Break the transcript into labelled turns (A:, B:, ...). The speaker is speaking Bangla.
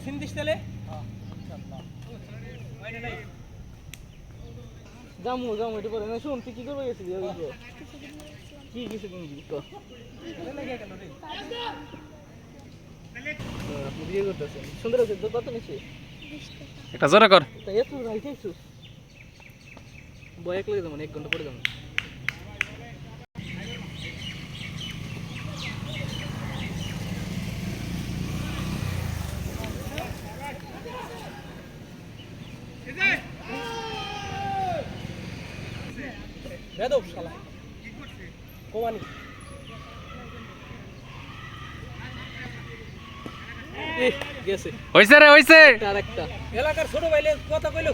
A: সিন্দিস তেলে জামু জামু এটা পরে না শুন তুই কি করবে গেছিলি কি কিছু কিনবি তো আপনি বিয়ে করতেছেন সুন্দর আছে তো কত নিচ্ছে
B: একটা জোরে কর
A: তাই এত রাইতেছ বয় এক লাগে যেমন 1 ঘন্টা পরে যাবেন বেদব শালা কোমানি গেছে
B: হইছে রে হইছে
A: আরেকটা এলাকার ছোট ভাইলে কথা কইলে